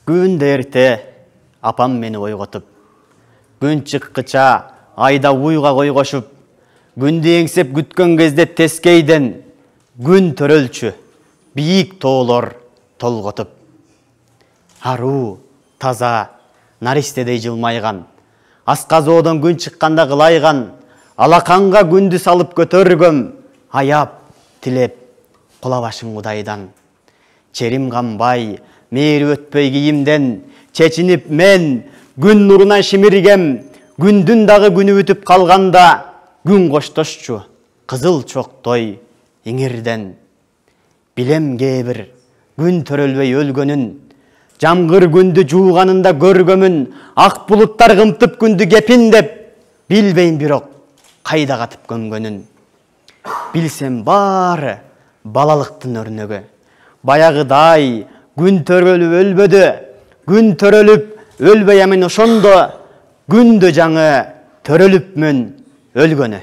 Күндө эрте апам мени ойготуп, күн чыккыча айда уйга койгошуп, күндү эңсеп күткөн кезде тескейден күн төрөлчү бийик тоолор толготуп. Аруу, таза, наристедей жылмайган, асказоодон күн чыкканда кылайган, алаканга күндү салып көтөргөм, аяп, тилеп, кулабашың Кудайдан. Черим канбай, мээри өтпөй кийимден, чечинип мен күн нурунан шимиргем, күндүн дагы күнү бүтүп калганда, күн коштошчу, кызыл чоктой иңирден. Билем кээ-бир күн төрөлбөй өлгөнүн, жамгыр күндү жууганында көргөмүн, ак булуттар кымтып күндү кепиндеп, билбейм бирок кайда катып көмгөнүн. Билсем баары балалыктын өрнөгү, баягыдай күн төрөлүп өлбөдү, күн төрөлүп өлбөй амин ошондо, күндө жаңы төрөлүпмүн өлгөнү.